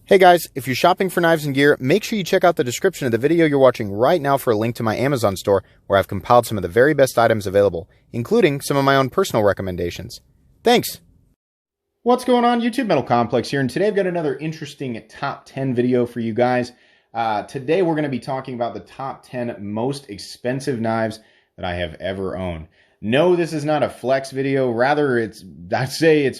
Hey guys, if you're shopping for knives and gear, make sure you check out the description of the video you're watching right now for a link to my Amazon store where I've compiled some of the very best items available, including some of my own personal recommendations. Thanks! What's going on, YouTube? Metal Complex here, and today I've got another interesting top 10 video for you guys. Today we're going to be talking about the top 10 most expensive knives that I have ever owned. No, this is not a flex video. Rather,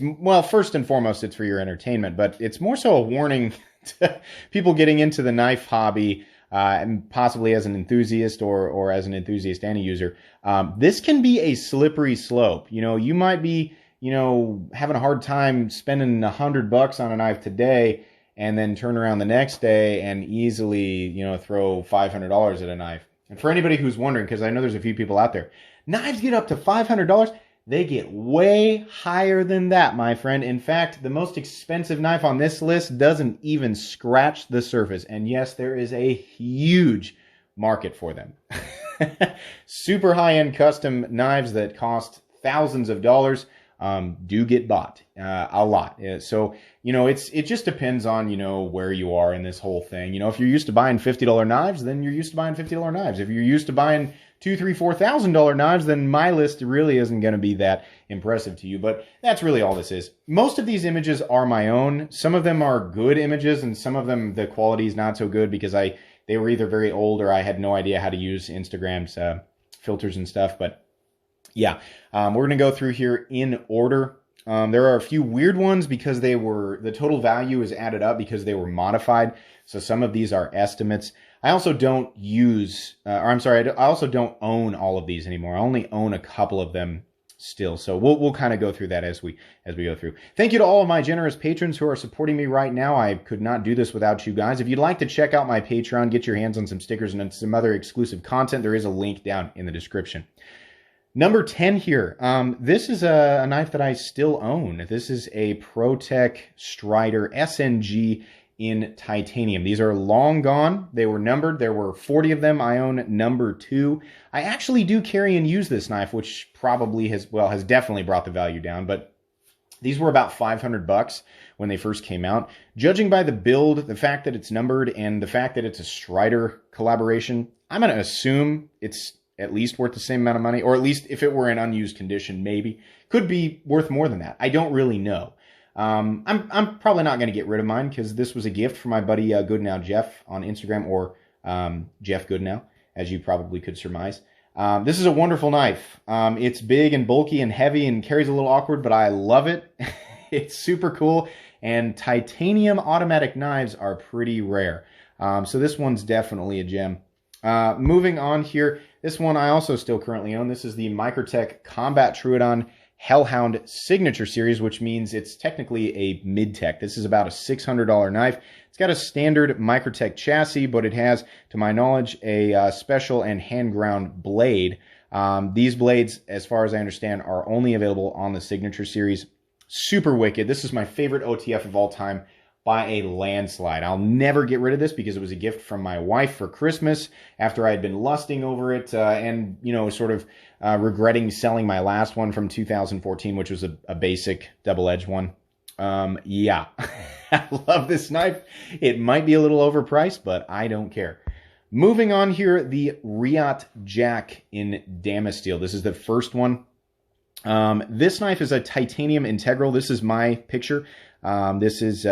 well, first and foremost, it's for your entertainment, but it's more so a warning to people getting into the knife hobby, and possibly as an enthusiast or as an enthusiast and a user. This can be a slippery slope. You know, you might be, having a hard time spending $100 on a knife today and then turn around the next day and easily, throw $500 at a knife. And for anybody who's wondering, because I know there's a few people out there, knives get up to $500. They get way higher than that, my friend. In fact, the most expensive knife on this list doesn't even scratch the surface. And yes, there is a huge market for them. Super high-end custom knives that cost thousands of dollars do get bought a lot. So, it just depends on, where you are in this whole thing. If you're used to buying $50 knives, then you're used to buying $50 knives. If you're used to buying $2,000, $3,000, $4,000 knives, then my list really isn't going to be that impressive to you. But that's really all this is. Most of these images are my own. Some of them are good images, and some of them the quality is not so good because they were either very old or I had no idea how to use Instagram's filters and stuff. But yeah, we're going to go through here in order. There are a few weird ones because the total value is added up because they were modified. So some of these are estimates. I also don't I also don't own all of these anymore. I only own a couple of them still. So we'll kind of go through that as we go through. Thank you to all of my generous patrons who are supporting me right now. I could not do this without you guys. If you'd like to check out my Patreon, get your hands on some stickers and some other exclusive content, there is a link down in the description. Number 10 here. This is a knife that I still own. This is a ProTech Strider SNG in titanium. These are long gone. They were numbered. There were 40 of them. I own number 2. I actually do carry and use this knife, which probably has definitely brought the value down, but these were about $500 when they first came out. Judging by the build, the fact that it's numbered, and the fact that it's a Strider collaboration, I'm going to assume it's at least worth the same amount of money, or at least if it were in unused condition, maybe. Could be worth more than that. I don't really know. I'm probably not going to get rid of mine because this was a gift from my buddy Goodnow Jeff on Instagram, or Jeff Goodnow, as you probably could surmise. This is a wonderful knife. It's big and bulky and heavy and carries a little awkward, but I love it. It's super cool, and titanium automatic knives are pretty rare. So this one's definitely a gem. Moving on here, this one I also still currently own. This is the Microtech Combat Troodon Hellhound Signature Series, which means it's technically a mid-tech. This is about a $600 knife. It's got a standard Microtech chassis, but it has, to my knowledge, a special and hand-ground blade. These blades, as far as I understand, are only available on the Signature Series. Super wicked. This is my favorite OTF of all time by a landslide. I'll never get rid of this because it was a gift from my wife for Christmas after I had been lusting over it and, sort of regretting selling my last one from 2014, which was a basic double-edged one. Yeah, I love this knife. It might be a little overpriced, but I don't care. Moving on here, the Riot Jack in Damasteel. This is the first one. This knife is a titanium integral. This is my picture. This is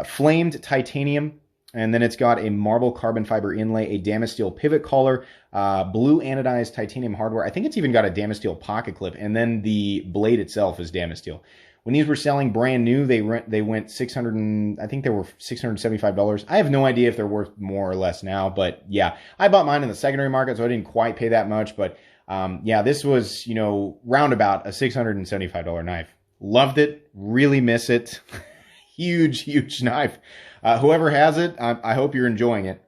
flamed titanium, and then it's got a marble carbon fiber inlay, a Damasteel pivot collar, blue anodized titanium hardware. I think it's even got a Damasteel pocket clip, and then the blade itself is Damasteel. When these were selling brand new, they went I think they were $675. I have no idea if they're worth more or less now, but yeah, I bought mine in the secondary market, so I didn't quite pay that much, but yeah, this was, roundabout a $675 knife. Loved it. Really miss it. Huge, huge knife. Whoever has it, I hope you're enjoying it.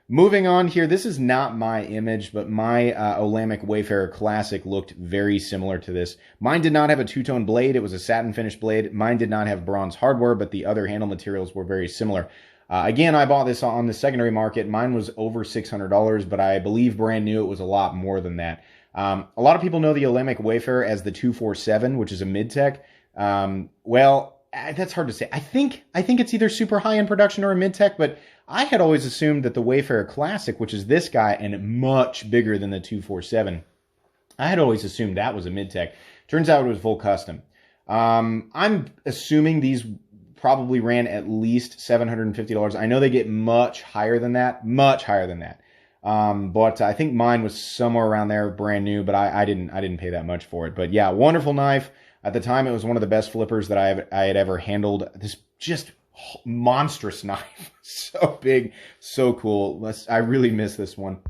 Moving on here, this is not my image, but my Olamic Wayfarer Classic looked very similar to this. Mine did not have a two-tone blade. It was a satin finish blade. Mine did not have bronze hardware, but the other handle materials were very similar. Again, I bought this on the secondary market. Mine was over $600, but I believe brand new it was a lot more than that. A lot of people know the Olamic Wayfarer as the 247, which is a mid-tech. Well, that's hard to say. I think it's either super high-end production or a mid-tech, but I had always assumed that the Wayfarer Classic, which is this guy and much bigger than the 247, I had always assumed that was a mid-tech. Turns out it was full custom. I'm assuming these probably ran at least $750. I know they get much higher than that, but I think mine was somewhere around there, brand new, but I didn't pay that much for it. But yeah, wonderful knife. At the time, it was one of the best flippers that I had ever handled. This just monstrous knife. So big, so cool. I really miss this one.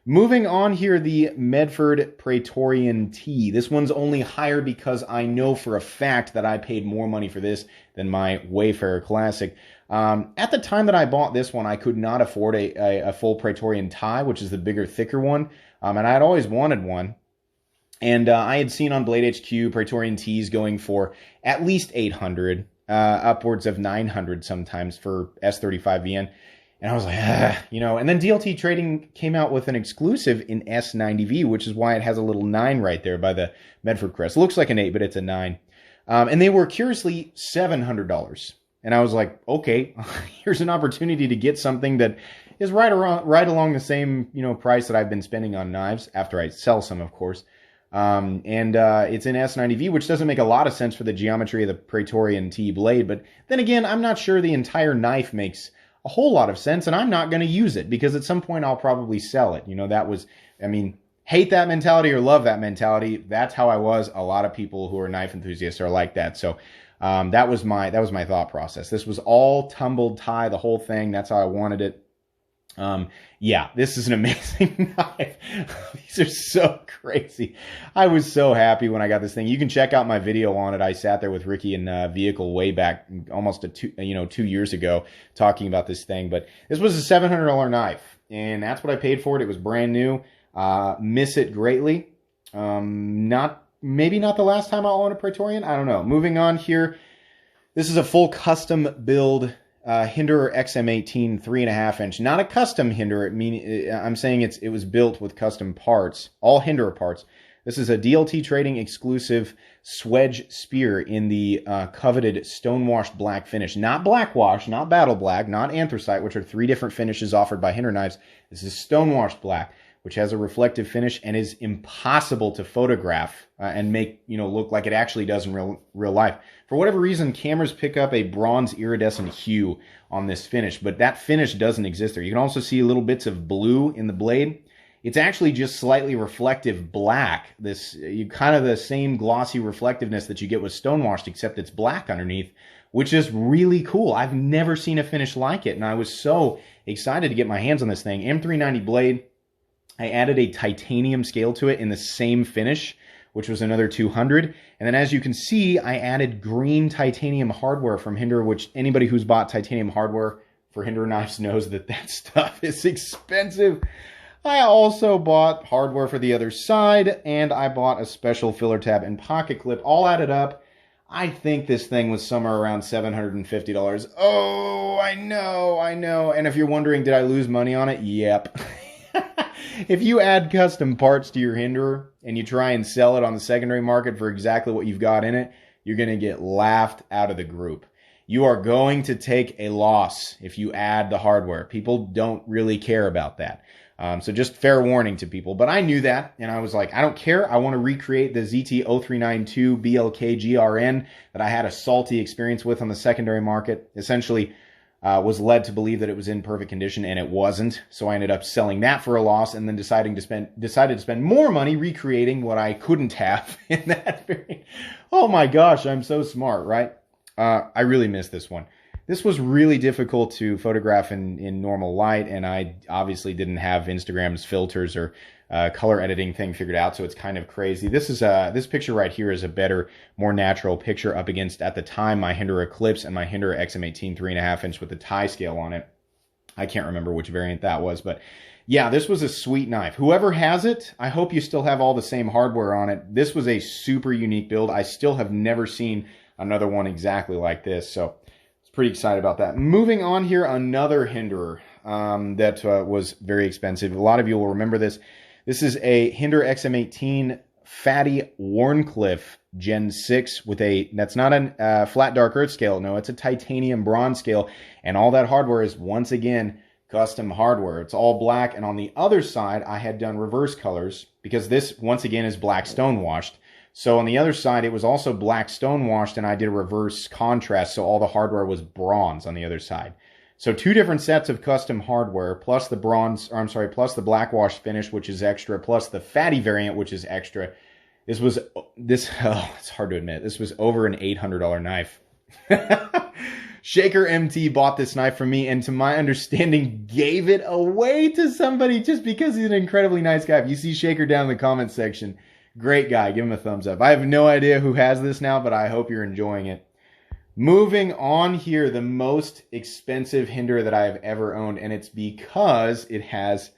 Moving on here, the Medford Praetorian Tee. This one's only higher because I know for a fact that I paid more money for this than my Wayfarer Classic. At the time that I bought this one, I could not afford a full Praetorian tie, which is the bigger, thicker one. And I had always wanted one. And I had seen on Blade HQ Praetorian Tees going for at least $800, upwards of $900 sometimes for S35VN. And I was like, and then DLT Trading came out with an exclusive in S90V, which is why it has a little 9 right there by the Medford crest. It looks like an 8, but it's a 9. And they were curiously $700. And I was like, okay, here's an opportunity to get something that is right along the same, price that I've been spending on knives, after I sell some, of course. It's in S90V, which doesn't make a lot of sense for the geometry of the Praetorian Tee blade. But then again, I'm not sure the entire knife makes a whole lot of sense, and I'm not going to use it because at some point I'll probably sell it. Hate that mentality or love that mentality. That's how I was. A lot of people who are knife enthusiasts are like that. So that was my thought process. This was all tumbled tie, the whole thing. That's how I wanted it. Yeah, this is an amazing knife. These are so crazy. I was so happy when I got this thing. You can check out my video on it. I sat there with Ricky in vehicle way back almost 2 years ago talking about this thing. But this was a $700 knife, and that's what I paid for it. It was brand new. Miss it greatly. Maybe not the last time I'll own a Praetorian. I don't know. Moving on here. This is a full custom build Hinderer XM18 3.5 inch, not a custom Hinderer. I'm saying it was built with custom parts, all Hinderer parts. This is a DLT Trading exclusive Swedge spear in the coveted stonewashed black finish, not blackwash, not battle black, not anthracite, which are 3 different finishes offered by Hinderer knives. This is stonewashed black, which has a reflective finish and is impossible to photograph and make look like it actually does in real life. For whatever reason, cameras pick up a bronze iridescent hue on this finish, but that finish doesn't exist there. You can also see little bits of blue in the blade. It's actually just slightly reflective black. Kind of the same glossy reflectiveness that you get with stonewashed, except it's black underneath, which is really cool. I've never seen a finish like it, and I was so excited to get my hands on this thing. M390 blade. I added a titanium scale to it in the same finish, which was another $200. And then as you can see, I added green titanium hardware from Hinderer, which anybody who's bought titanium hardware for Hinderer knives knows that stuff is expensive. I also bought hardware for the other side, and I bought a special filler tab and pocket clip. All added up, I think this thing was somewhere around $750. Oh, I know. And if you're wondering, did I lose money on it? Yep. If you add custom parts to your Hinderer and you try and sell it on the secondary market for exactly what you've got in it, you're going to get laughed out of the group. You are going to take a loss if you add the hardware. People don't really care about that. So just fair warning to people. But I knew that, and I was like, I don't care. I want to recreate the ZT0392 BLK GRN that I had a salty experience with on the secondary market. Essentially, was led to believe that it was in perfect condition, and it wasn't. So I ended up selling that for a loss, and then decided to spend more money recreating what I couldn't have in that variant. Oh my gosh, I'm so smart, right? I really missed this one. This was really difficult to photograph in normal light, and I obviously didn't have Instagram's filters or color editing thing figured out, so it's kind of crazy. This picture right here is a better, more natural picture up against, at the time, my Hinderer Eclipse and my Hinderer XM18 3.5 inch with the tie scale on it. I can't remember which variant that was, but yeah, this was a sweet knife. Whoever has it, I hope you still have all the same hardware on it. This was a super unique build. I still have never seen another one exactly like this, so pretty excited about that. Moving on here, another Hinderer that was very expensive. A lot of you will remember this. This is a Hinderer XM18 Fatty Warncliffe Gen 6 with that's not a flat dark earth scale. No, it's a titanium bronze scale. And all that hardware is, once again, custom hardware. It's all black. And on the other side, I had done reverse colors because this, once again, is black stonewashed. So on the other side, it was also black stonewashed, and I did a reverse contrast. So all the hardware was bronze on the other side. So 2 different sets of custom hardware, plus the plus the black wash finish, which is extra, plus the fatty variant, which is extra. It's hard to admit. This was over an $800 knife. Shaker MT bought this knife from me, and to my understanding, gave it away to somebody just because he's an incredibly nice guy. If you see Shaker down in the comments section, great guy. Give him a thumbs up. I have no idea who has this now, but I hope you're enjoying it. Moving on here, the most expensive hinder that I have ever owned, and it's because it has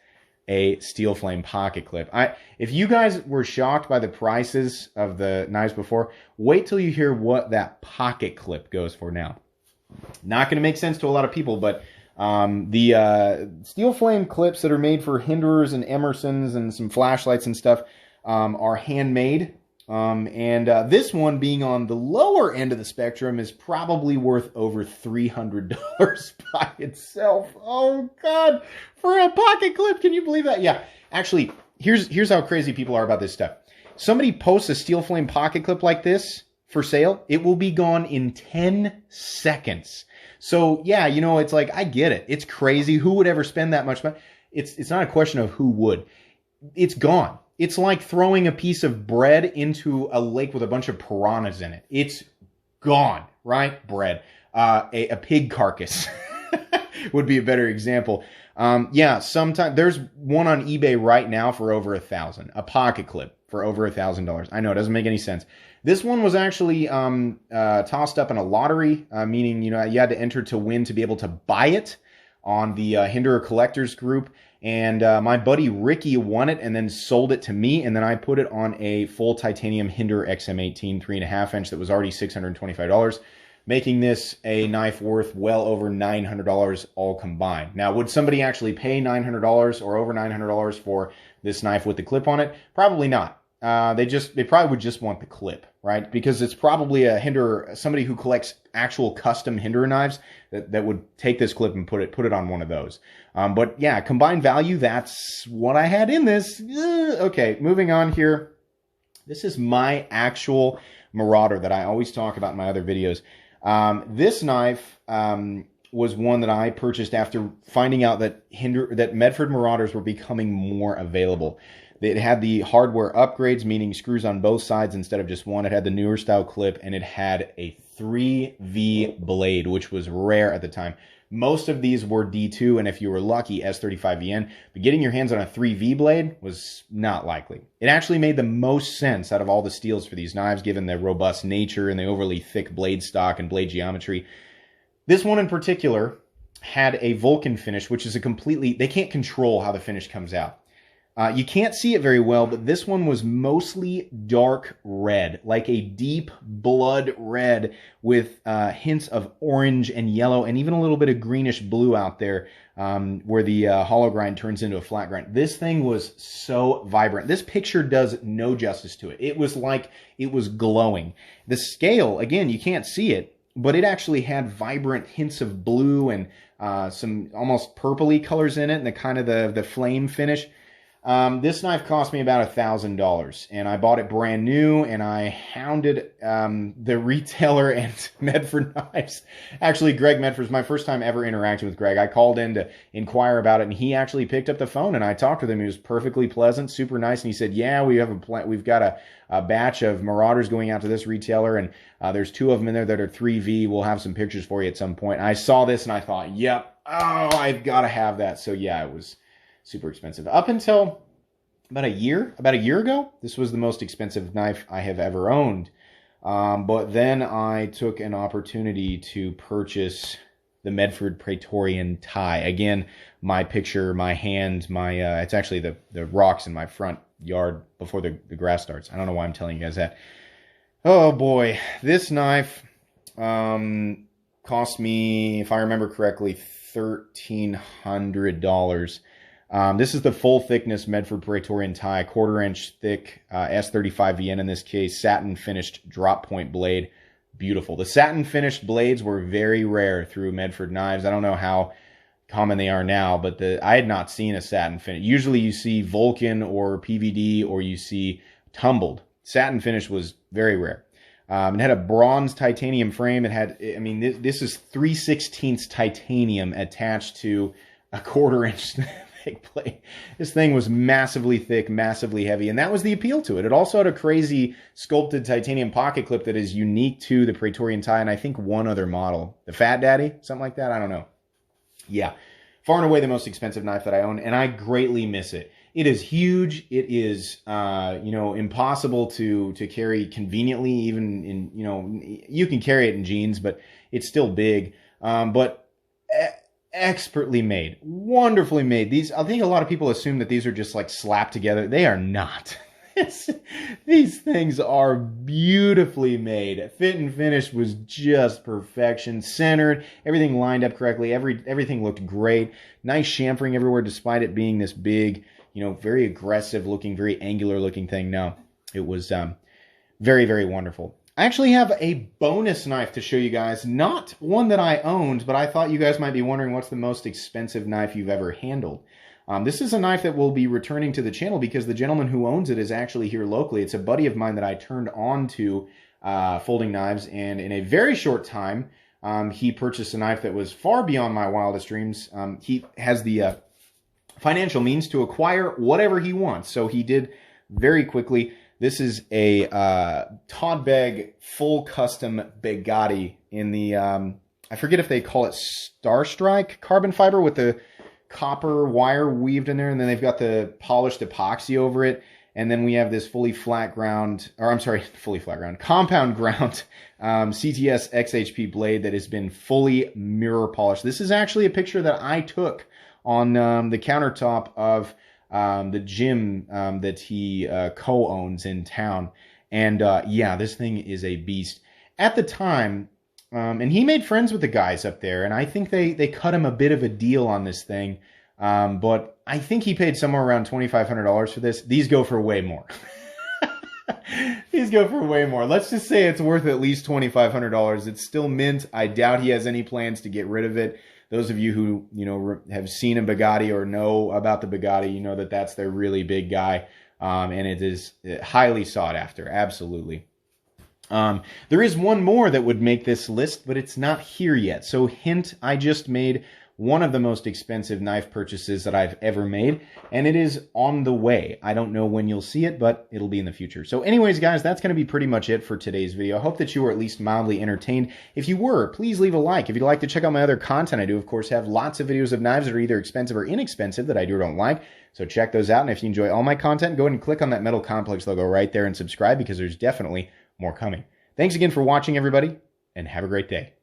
a steel flame pocket clip. If you guys were shocked by the prices of the knives before, wait till you hear what that pocket clip goes for now. Not going to make sense to a lot of people, but the steel flame clips that are made for Hinderers and Emersons and some flashlights and stuff are handmade. This one, being on the lower end of the spectrum, is probably worth over $300 by itself. Oh God, for a pocket clip, can you believe that? Yeah, actually, here's how crazy people are about this stuff. Somebody posts a steel flame pocket clip like this for sale, it will be gone in 10 seconds. So yeah, you know, it's like, I get it. It's crazy. Who would ever spend that much money? It's not a question of who would. It's gone. It's like throwing a piece of bread into a lake with a bunch of piranhas in it. It's gone, right? Bread. A pig carcass would be a better example. Yeah, sometimes there's one on eBay right now for over $1,000. A pocket clip for over $1,000. I know, it doesn't make any sense. This one was actually tossed up in a lottery, meaning, you know, you had to enter to win to be able to buy it on the Hinderer Collectors group. And my buddy Ricky won it and then sold it to me. And then I put it on a full titanium Hinderer XM18 3.5 inch that was already $625, making this a knife worth well over $900 all combined. Now, would somebody actually pay $900 or over $900 for this knife with the clip on it? Probably not. They probably would just want the clip, right? Because it's probably a Hinderer, somebody who collects actual custom Hinderer knives that would take this clip and put it on one of those. But yeah, combined value, that's what I had in this. Okay, moving on here. This is my actual Marauder that I always talk about in my other videos. This knife was one that I purchased after finding out that Medford Marauders were becoming more available. It had the hardware upgrades, meaning screws on both sides instead of just one. It had the newer style clip, and it had a 3V blade, which was rare at the time. Most of these were D2, and if you were lucky, S35VN. But getting your hands on a 3V blade was not likely. It actually made the most sense out of all the steels for these knives, given their robust nature and the overly thick blade stock and blade geometry. This one in particular had a Vulcan finish, which is they can't control how the finish comes out. You can't see it very well, but this one was mostly dark red, like a deep blood red with hints of orange and yellow and even a little bit of greenish blue out there where the hollow grind turns into a flat grind. This thing was so vibrant. This picture does no justice to it. It was like it was glowing. The scale, again, you can't see it, but it actually had vibrant hints of blue and some almost purpley colors in it and the kind of the flame finish. This knife cost me about $1,000, and I bought it brand new, and I hounded the retailer and Medford Knives. Actually, Greg Medford's my first time ever interacting with Greg. I called in to inquire about it, and he actually picked up the phone, and I talked with him. He was perfectly pleasant, super nice, and he said, yeah, we've got a batch of Marauders going out to this retailer, and there's 2 of them in there that are 3V. We'll have some pictures for you at some point. And I saw this, and I thought, yep, oh, I've got to have that. So yeah, it was super expensive. Up until about a year ago, this was the most expensive knife I have ever owned. But then I took an opportunity to purchase the Medford Praetorian Tee. Again, my picture, my hand, it's actually the rocks in my front yard before the grass starts. I don't know why I'm telling you guys that. Oh boy, this knife cost me, if I remember correctly, $1,300. This is the full thickness Medford Praetorian Tee, 1/4 inch thick S35VN in this case, satin finished drop point blade. Beautiful. The satin finished blades were very rare through Medford knives. I don't know how common they are now, but I had not seen a satin finish. Usually you see Vulcan or PVD or you see tumbled. Satin finish was very rare. It had a bronze titanium frame. It had, I mean, this is 3/16 titanium attached to a 1/4 inch thick plate. This thing was massively thick, massively heavy, and that was the appeal to it. It also had a crazy sculpted titanium pocket clip that is unique to the Praetorian Tee, and I think one other model. The Fat Daddy? Something like that? I don't know. Yeah, far and away the most expensive knife that I own, and I greatly miss it. It is huge. It is, impossible to carry conveniently. Even in, you can carry it in jeans, but it's still big. But expertly made, wonderfully made. I think a lot of people assume that these are just like slapped together. They are not. These things are beautifully made. Fit and finish was just perfection. Centered, everything lined up correctly. Everything looked great. Nice chamfering everywhere, despite it being this big, very aggressive looking, very angular looking thing. No, it was very, very wonderful. I actually have a bonus knife to show you guys. Not one that I owned, but I thought you guys might be wondering what's the most expensive knife you've ever handled. This is a knife that will be returning to the channel because the gentleman who owns it is actually here locally. It's a buddy of mine that I turned on to folding knives, and in a very short time, he purchased a knife that was far beyond my wildest dreams. He has the financial means to acquire whatever he wants, so he did very quickly. This is a Todd Begg full custom Bugatti in the, I forget if they call it Star Strike carbon fiber with the copper wire weaved in there, and then they've got the polished epoxy over it, and then we have this compound ground CTS XHP blade that has been fully mirror polished. This is actually a picture that I took on the countertop of the gym that he co-owns in town, and yeah, this thing is a beast. At the time, and he made friends with the guys up there, and I think they cut him a bit of a deal on this thing. But I think he paid somewhere around $2,500 for this. These go for way more. These go for way more. Let's just say it's worth at least $2,500. It's still mint. I doubt he has any plans to get rid of it. Those of you who, have seen a Bugatti or know about the Bugatti, you know that that's their really big guy. And it is highly sought after. Absolutely. There is one more that would make this list, but it's not here yet. So hint, I just made one of the most expensive knife purchases that I've ever made, and it is on the way. I don't know when you'll see it, but it'll be in the future. So anyways, guys, that's going to be pretty much it for today's video. I hope that you were at least mildly entertained. If you were, please leave a like. If you'd like to check out my other content, I do, of course, have lots of videos of knives that are either expensive or inexpensive that I do or don't like. So check those out, and if you enjoy all my content, go ahead and click on that Metal Complex logo right there and subscribe, because there's definitely more coming. Thanks again for watching, everybody, and have a great day.